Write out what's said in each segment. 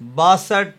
62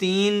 3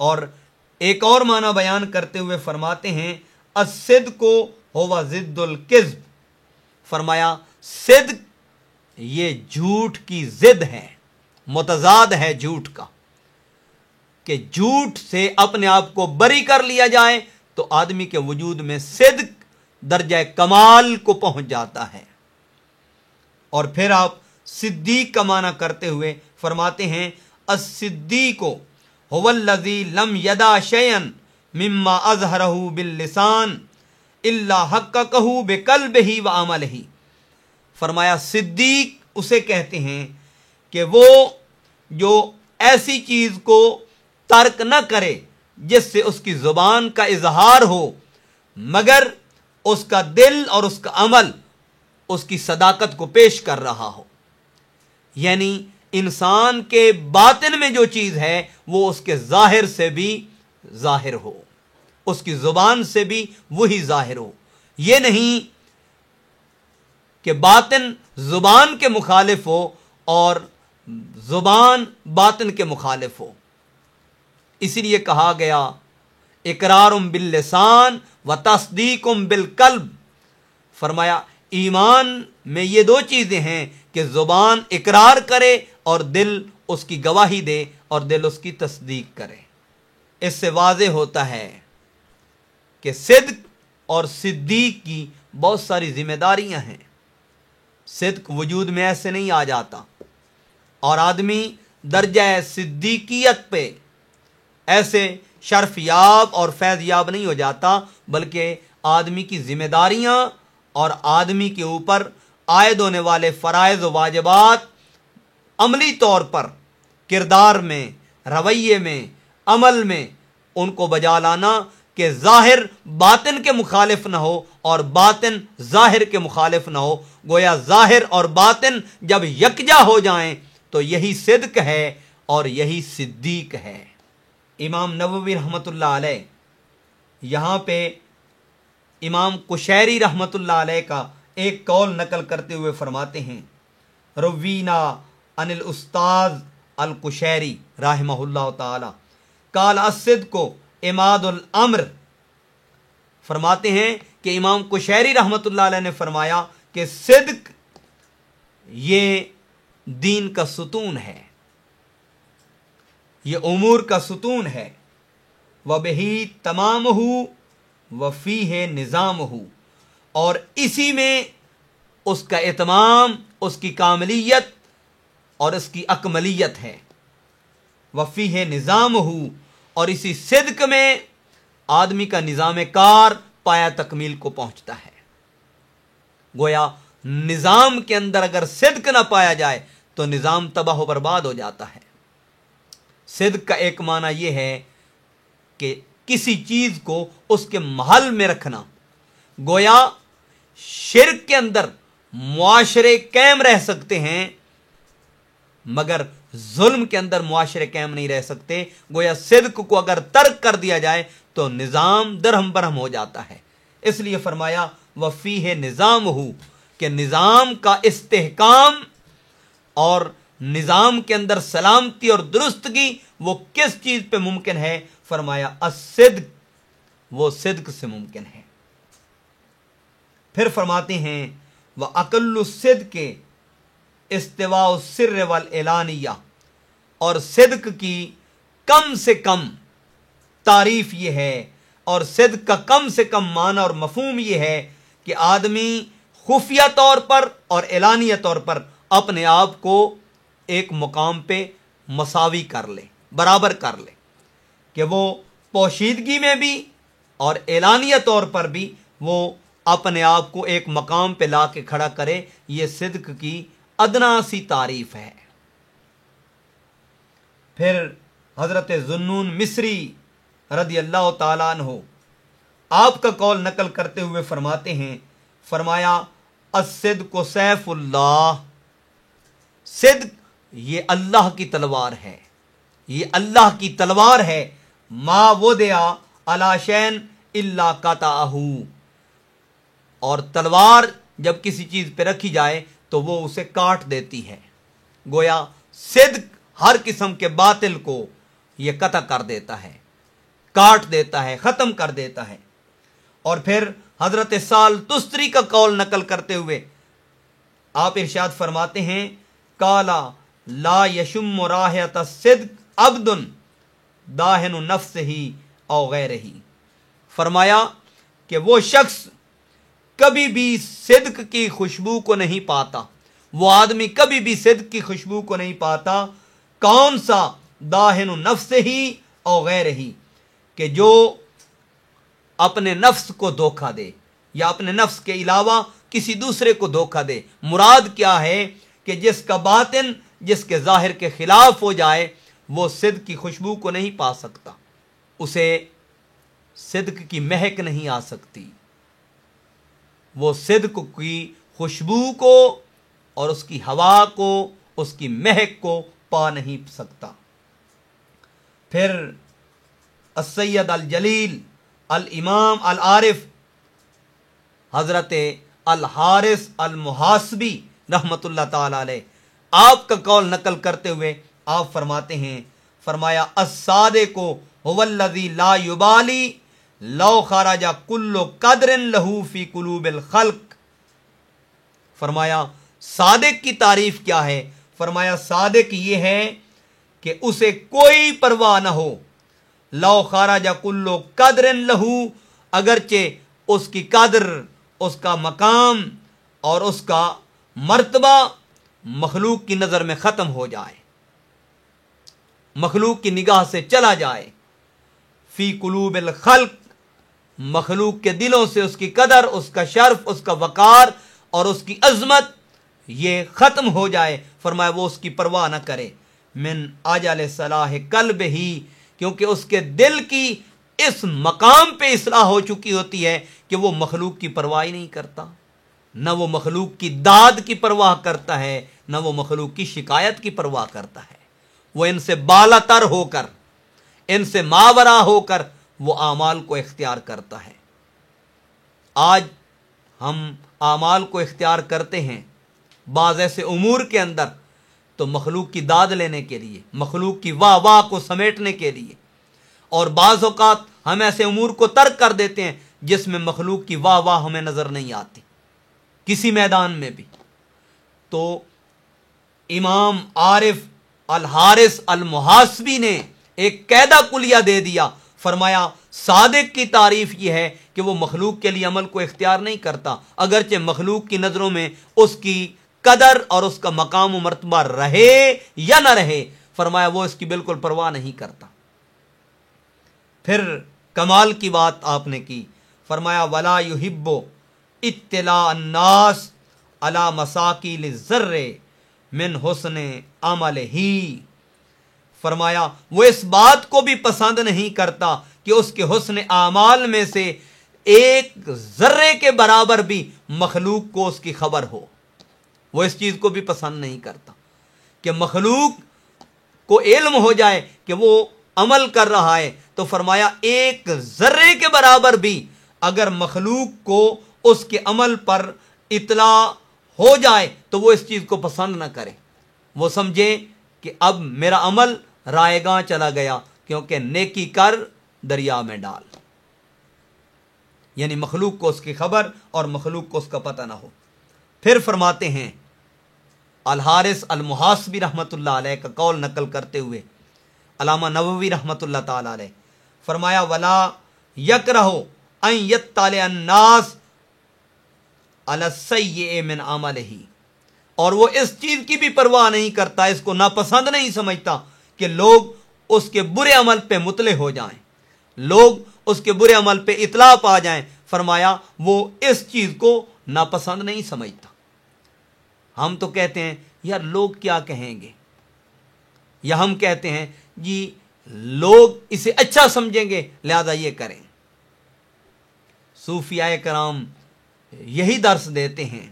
اور ایک اور معنی بیان کرتے ہوئے فرماتے ہیں الصدق ہوا ضد الکذب، فرمایا صدق یہ جھوٹ کی ضد ہے، متضاد ہے جھوٹ کا، کہ جھوٹ سے اپنے آپ کو بری کر لیا جائے تو آدمی کے وجود میں صدق درجہ کمال کو پہنچ جاتا ہے۔ اور پھر آپ صدیق کا معنی کرتے ہوئے فرماتے ہیں الصدیق هو الذی لم یدع شیئا مما اظہرہ باللسان الا حققہ بقلبہ وعملہ، فرمایا صدیق اسے کہتے ہیں کہ وہ جو ایسی چیز کو ترک نہ کرے جس سے اس کی زبان کا اظہار ہو مگر اس کا دل اور اس کا عمل اس کی صداقت کو پیش کر رہا ہو، یعنی انسان کے باطن میں جو چیز ہے وہ اس کے ظاہر سے بھی ظاہر ہو، اس کی زبان سے بھی وہی ظاہر ہو، یہ نہیں کہ باطن زبان کے مخالف ہو اور زبان باطن کے مخالف ہو۔ اسی لیے کہا گیا اقرار باللسان و تصدیق بالقلب، فرمایا ایمان میں یہ دو چیزیں ہیں کہ زبان اقرار کرے اور دل اس کی گواہی دے اور دل اس کی تصدیق کرے۔ اس سے واضح ہوتا ہے کہ صدق اور صدیق کی بہت ساری ذمہ داریاں ہیں۔ صدق وجود میں ایسے نہیں آ جاتا، اور آدمی درجہ صدیقیت پہ ایسے شرف یاب اور فیض یاب نہیں ہو جاتا، بلکہ آدمی کی ذمہ داریاں اور آدمی کے اوپر عائد ہونے والے فرائض و واجبات عملی طور پر کردار میں، رویے میں، عمل میں ان کو بجا لانا کہ ظاہر باطن کے مخالف نہ ہو اور باطن ظاہر کے مخالف نہ ہو، گویا ظاہر اور باطن جب یکجا ہو جائیں تو یہی صدق ہے اور یہی صدیق ہے۔ امام نووی رحمۃ اللہ علیہ یہاں پہ امام قشیری رحمۃ اللہ علیہ کا ایک قول نقل کرتے ہوئے فرماتے ہیں روینا عن الاستاذ القشیری رحمہ اللہ تعالی قال الصدق عماد الامر، فرماتے ہیں کہ امام قشیری رحمۃ اللہ علیہ نے فرمایا کہ صدق یہ دین کا ستون ہے، یہ امور کا ستون ہے، وبہی تمامہ وفیہ نظامہ، اور اسی میں اس کا اتمام، اس کی کاملیت اور اس کی اکملیت ہے، وفیہ نظامہ، اور اسی صدق میں آدمی کا نظام کار پایا تکمیل کو پہنچتا ہے۔ گویا نظام کے اندر اگر صدق نہ پایا جائے تو نظام تباہ و برباد ہو جاتا ہے۔ صدق کا ایک معنی یہ ہے کہ کسی چیز کو اس کے محل میں رکھنا، گویا شرک کے اندر معاشرے قائم رہ سکتے ہیں مگر ظلم کے اندر معاشرے قائم نہیں رہ سکتے، گویا صدق کو اگر ترک کر دیا جائے تو نظام درہم برہم ہو جاتا ہے۔ اس لیے فرمایا وفیہ نظامہ، کہ نظام کا استحکام اور نظام کے اندر سلامتی اور درستگی وہ کس چیز پہ ممکن ہے؟ فرمایا الصدق، وہ صدق سے ممکن ہے۔ پھر فرماتے ہیں وَأَقَلُّ الصِّدْقِ اسْتِوَاءُ السِّرِّ وَالْإِعْلَانِيَّةِ، اور صدق کی کم سے کم تعریف یہ ہے، اور صدق کا کم سے کم معنی اور مفہوم یہ ہے کہ آدمی خفیہ طور پر اور اعلانیہ طور پر اپنے آپ کو ایک مقام پہ مساوی کر لے، برابر کر لے، کہ وہ پوشیدگی میں بھی اور اعلانیہ طور پر بھی وہ اپنے آپ کو ایک مقام پہ لا کے کھڑا کرے۔ یہ صدق کی ادنا سی تعریف ہے۔ پھر حضرت ذوالنون مصری رضی اللہ تعالیٰ عنہ آپ کا قول نقل کرتے ہوئے فرماتے ہیں، فرمایا الصدق سیف اللہ، صدق یہ اللہ کی تلوار ہے، یہ اللہ کی تلوار ہے، ما وضع علی شیء الا قطعہ، اور تلوار جب کسی چیز پہ رکھی جائے تو وہ اسے کاٹ دیتی ہے۔ گویا صدق ہر قسم کے باطل کو یہ قطع کر دیتا ہے۔ کاٹ دیتا ہے، ختم کر دیتا ہے۔ اور پھر حضرت سال تستری کا قول نقل کرتے ہوئے آپ ارشاد فرماتے ہیں کالا لا یشم راحت الصدق عبد داہن نفسہ او غیرہ، فرمایا کہ وہ شخص کبھی بھی صدق کی خوشبو کو نہیں پاتا، وہ آدمی کبھی بھی صدق کی خوشبو کو نہیں پاتا۔ کون سا؟ داہن نفسہ او غیرہ، کہ جو اپنے نفس کو دھوکہ دے یا اپنے نفس کے علاوہ کسی دوسرے کو دھوکہ دے۔ مراد کیا ہے کہ جس کا باطن جس کے ظاہر کے خلاف ہو جائے وہ صدق کی خوشبو کو نہیں پا سکتا، اسے صدق کی مہک نہیں آ سکتی، وہ صدق کی خوشبو کو اور اس کی ہوا کو، اس کی مہک کو پا نہیں سکتا۔ پھر السید الجلیل الامام العارف حضرت الحارث المحاسبی رحمت اللہ تعالی علیہ آپ کا قول نقل کرتے ہوئے آپ فرماتے ہیں، فرمایا الصادق هو الذی لا یبالی لو خرج کل قدر لہ فی قلوب الخلق۔ فرمایا صادق کی تعریف کیا ہے؟ فرمایا صادق یہ ہے کہ اسے کوئی پرواہ نہ ہو، لو خرج کل قدر لہ، اگرچہ اس کی قدر، اس کا مقام اور اس کا مرتبہ مخلوق کی نظر میں ختم ہو جائے، مخلوق کی نگاہ سے چلا جائے، فی قلوب الخلق، مخلوق کے دلوں سے اس کی قدر، اس کا شرف، اس کا وقار اور اس کی عظمت یہ ختم ہو جائے، فرمایا وہ اس کی پرواہ نہ کرے، من اجل صلاح قلب ہی، کیونکہ اس کے دل کی اس مقام پہ اصلاح ہو چکی ہوتی ہے کہ وہ مخلوق کی پرواہ نہیں کرتا، نہ وہ مخلوق کی داد کی پرواہ کرتا ہے، نہ وہ مخلوق کی شکایت کی پرواہ کرتا ہے، وہ ان سے بالا تر ہو کر، ان سے ماورا ہو کر وہ اعمال کو اختیار کرتا ہے۔ آج ہم اعمال کو اختیار کرتے ہیں بعض ایسے امور کے اندر تو مخلوق کی داد لینے کے لیے، مخلوق کی واہ واہ کو سمیٹنے کے لیے، اور بعض اوقات ہم ایسے امور کو ترک کر دیتے ہیں جس میں مخلوق کی واہ واہ ہمیں نظر نہیں آتی کسی میدان میں بھی۔ تو امام عارف الحارث المحاسبی نے ایک قاعدہ کلیہ دے دیا، فرمایا صادق کی تعریف یہ ہے کہ وہ مخلوق کے لیے عمل کو اختیار نہیں کرتا، اگرچہ مخلوق کی نظروں میں اس کی قدر اور اس کا مقام و مرتبہ رہے یا نہ رہے، فرمایا وہ اس کی بالکل پرواہ نہیں کرتا۔ پھر کمال کی بات آپ نے کی، فرمایا ولا یحب اطلاع الناس علی مساکیل الذر من حسن عملہ، فرمایا وہ اس بات کو بھی پسند نہیں کرتا کہ اس کے حسن اعمال میں سے ایک ذرے کے برابر بھی مخلوق کو اس کی خبر ہو، وہ اس چیز کو بھی پسند نہیں کرتا کہ مخلوق کو علم ہو جائے کہ وہ عمل کر رہا ہے، تو فرمایا ایک ذرے کے برابر بھی اگر مخلوق کو اس کے عمل پر اطلاع ہو جائے تو وہ اس چیز کو پسند نہ کرے، وہ سمجھے کہ اب میرا عمل رائے گاں چلا گیا، کیونکہ نیکی کر دریا میں ڈال، یعنی مخلوق کو اس کی خبر اور مخلوق کو اس کا پتہ نہ ہو۔ پھر فرماتے ہیں الحارث المحاسبی رحمت اللہ علیہ کا قول نقل کرتے ہوئے علامہ نووی رحمت اللہ تعالی علیہ، فرمایا ولا یکرہ ان یطلع الناس علی السیئ من عملہ، اور وہ اس چیز کی بھی پرواہ نہیں کرتا، اس کو ناپسند نہیں سمجھتا کہ لوگ اس کے برے عمل پہ مطلع ہو جائیں، لوگ اس کے برے عمل پہ اطلاع پا جائیں، فرمایا وہ اس چیز کو ناپسند نہیں سمجھتا۔ ہم تو کہتے ہیں یار لوگ کیا کہیں گے، یا ہم کہتے ہیں جی لوگ اسے اچھا سمجھیں گے لہذا یہ کریں۔ صوفیاء کرام یہی درس دیتے ہیں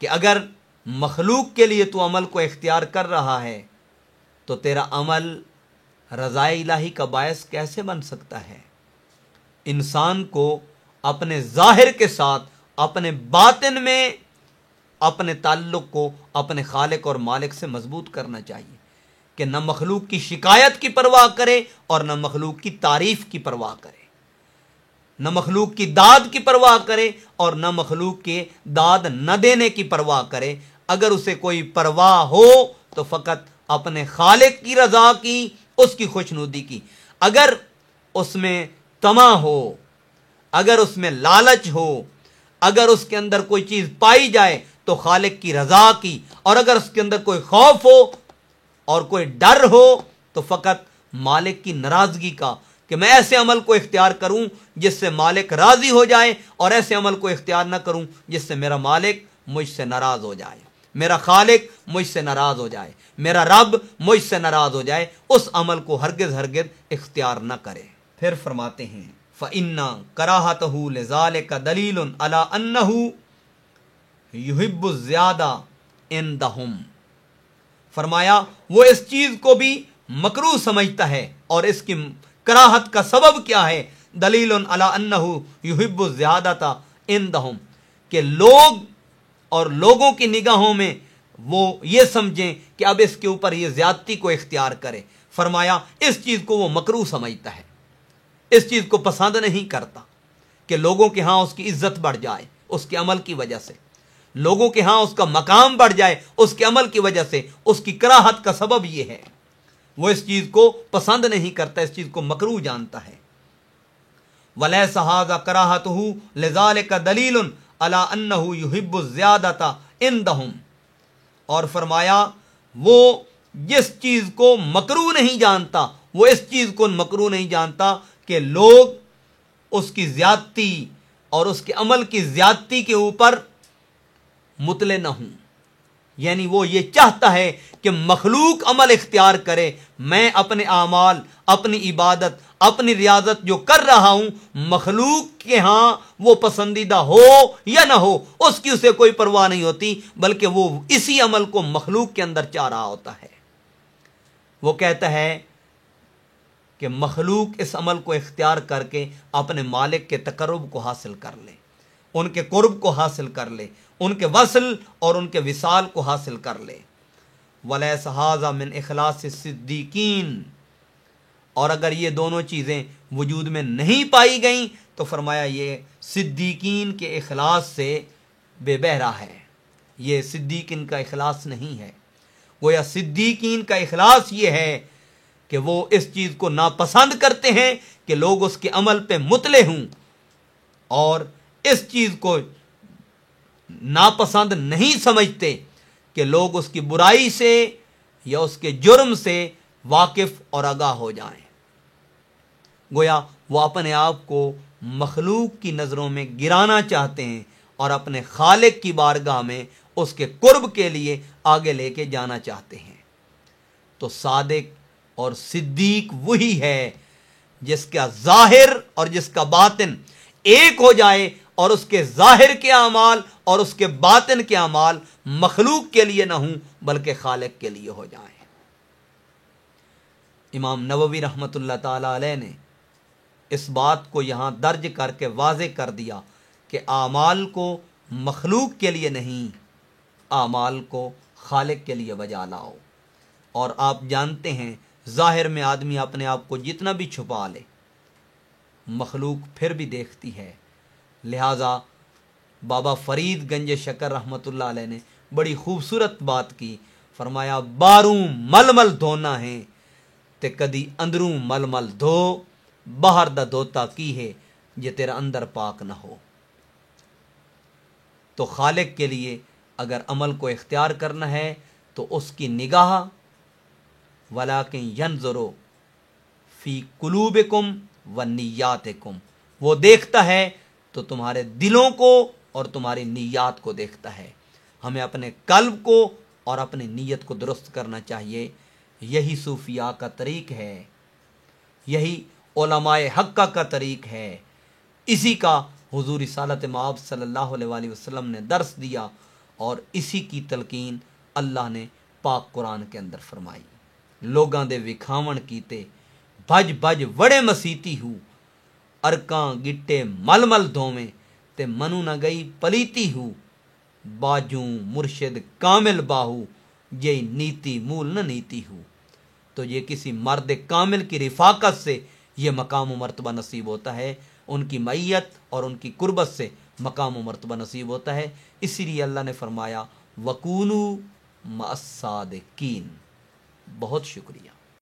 کہ اگر مخلوق کے لیے تو عمل کو اختیار کر رہا ہے تو تیرا عمل رضائے الہی کا باعث کیسے بن سکتا ہے؟ انسان کو اپنے ظاہر کے ساتھ اپنے باطن میں اپنے تعلق کو اپنے خالق اور مالک سے مضبوط کرنا چاہیے، کہ نہ مخلوق کی شکایت کی پرواہ کرے اور نہ مخلوق کی تعریف کی پرواہ کرے، نہ مخلوق کی داد کی پرواہ کرے اور نہ مخلوق کے داد نہ دینے کی پرواہ کرے۔ اگر اسے کوئی پرواہ ہو تو فقط اپنے خالق کی رضا کی، اس کی خوشنودی کی۔ اگر اس میں طمع ہو، اگر اس میں لالچ ہو، اگر اس کے اندر کوئی چیز پائی جائے تو خالق کی رضا کی، اور اگر اس کے اندر کوئی خوف ہو اور کوئی ڈر ہو تو فقط مالک کی ناراضگی کا، کہ میں ایسے عمل کو اختیار کروں جس سے مالک راضی ہو جائے اور ایسے عمل کو اختیار نہ کروں جس سے میرا مالک مجھ سے ناراض ہو جائے، میرا خالق مجھ سے ناراض ہو جائے، میرا رب مجھ سے ناراض ہو جائے، اس عمل کو ہرگز اختیار نہ کرے۔ پھر فرماتے ہیں فَإِنَّ كَرَاهَتَهُ لِذَلِكَ دَلِيلٌ عَلَىٰ أَنَّهُ يُحِبُّ الزِّيَادَةَ عِندَهُمْ۔ فرمایا وہ اس چیز کو بھی مکروہ سمجھتا ہے، اور اس کی کراہت کا سبب کیا ہے؟ دلیل علی انہ یحب الزیادۃ عندہم، کہ لوگ اور لوگوں کی نگاہوں میں وہ یہ سمجھیں کہ اب اس کے اوپر یہ زیادتی کو اختیار کرے۔ فرمایا اس چیز کو وہ مکروہ سمجھتا ہے، اس چیز کو پسند نہیں کرتا کہ لوگوں کے ہاں اس کی عزت بڑھ جائے اس کے عمل کی وجہ سے، لوگوں کے ہاں اس کا مقام بڑھ جائے اس کے عمل کی وجہ سے۔ اس کی کراہت کا سبب یہ ہے، وہ اس چیز کو پسند نہیں کرتا، اس چیز کو مکروہ جانتا ہے۔ وَلَيْسَ هَذَا كَرَاهَتُهُ لِذَلِكَ دَلِيلٌ عَلَىٰ أَنَّهُ يُحِبُّ الزِّيَادَةَ عِندَهُمْ، اور فرمایا وہ جس چیز کو مکروہ نہیں جانتا، وہ اس چیز کو مکروہ نہیں جانتا کہ لوگ اس کی زیادتی اور اس کے عمل کی زیادتی کے اوپر مطلع نہ ہوں، یعنی وہ یہ چاہتا ہے کہ مخلوق عمل اختیار کرے، میں اپنے اعمال، اپنی عبادت، اپنی ریاضت جو کر رہا ہوں، مخلوق کے ہاں وہ پسندیدہ ہو یا نہ ہو اس کی اسے کوئی پرواہ نہیں ہوتی، بلکہ وہ اسی عمل کو مخلوق کے اندر چاہ رہا ہوتا ہے۔ وہ کہتا ہے کہ مخلوق اس عمل کو اختیار کر کے اپنے مالک کے تقرب کو حاصل کر لے، ان کے قرب کو حاصل کر لے، ان کے وصل اور ان کے وصال کو حاصل کر لے۔ وَلَيْسَ هَذَا مِنْ إِخْلَاصِ الصِّدِّيقِينَ، اور اگر یہ دونوں چیزیں وجود میں نہیں پائی گئیں تو فرمایا یہ صدیقین کے اخلاص سے بے بہرا ہے، یہ صدیقین کا اخلاص نہیں ہے۔ گویا صدیقین کا اخلاص یہ ہے کہ وہ اس چیز کو ناپسند کرتے ہیں کہ لوگ اس کے عمل پہ مطلع ہوں، اور اس چیز کو ناپسند نہیں سمجھتے کہ لوگ اس کی برائی سے یا اس کے جرم سے واقف اور آگاہ ہو جائیں۔ گویا وہ اپنے آپ کو مخلوق کی نظروں میں گرانا چاہتے ہیں اور اپنے خالق کی بارگاہ میں اس کے قرب کے لیے آگے لے کے جانا چاہتے ہیں۔ تو صادق اور صدیق وہی ہے جس کا ظاہر اور جس کا باطن ایک ہو جائے، اور اس کے ظاہر کے اعمال اور اس کے باطن کے اعمال مخلوق کے لیے نہ ہوں بلکہ خالق کے لیے ہو جائیں۔ امام نووی رحمۃ اللہ تعالی علیہ نے اس بات کو یہاں درج کر کے واضح کر دیا کہ اعمال کو مخلوق کے لیے نہیں، اعمال کو خالق کے لیے بجا لاؤ۔ اور آپ جانتے ہیں ظاہر میں آدمی اپنے آپ کو جتنا بھی چھپا لے، مخلوق پھر بھی دیکھتی ہے۔ لہٰذا بابا فرید گنج شکر رحمۃ اللہ علیہ نے بڑی خوبصورت بات کی، فرمایا باروں مل مل دھونا ہے تے کدی اندروں مل مل دھو، باہر دا دھوتا کی ہے جے تیرا اندر پاک نہ ہو۔ تو خالق کے لیے اگر عمل کو اختیار کرنا ہے تو اس کی نگاہ وَلَٰكِن يَنْظُرُ فِي قُلُوبِكُمْ وَنِيَّاتِكُمْ، وہ دیکھتا ہے تو تمہارے دلوں کو اور تمہاری نیات کو دیکھتا ہے۔ ہمیں اپنے قلب کو اور اپنی نیت کو درست کرنا چاہیے۔ یہی صوفیاء کا طریق ہے، یہی علماء حقہ کا طریق ہے، اسی کا حضور رسالت مآب صلی اللہ علیہ وآلہ وسلم نے درس دیا، اور اسی کی تلقین اللہ نے پاک قرآن کے اندر فرمائی۔ لوگاں دے وکھاون کیتے بھج بھج وڑے مسیتی ہو، ارکاں گٹے مل مل دھویں تے منو نہ گئی پلیتی ہو، باجوں مرشد کامل باہو جے نیتی مول نہ نیتی ہو۔ تو یہ کسی مرد کامل کی رفاقت سے یہ مقام و مرتبہ نصیب ہوتا ہے، ان کی معیت اور ان کی قربت سے مقام و مرتبہ نصیب ہوتا ہے۔ اسی لیے اللہ نے فرمایا وَكُونُوا مَعَ الصَّادِقِينَ۔ بہت شکریہ۔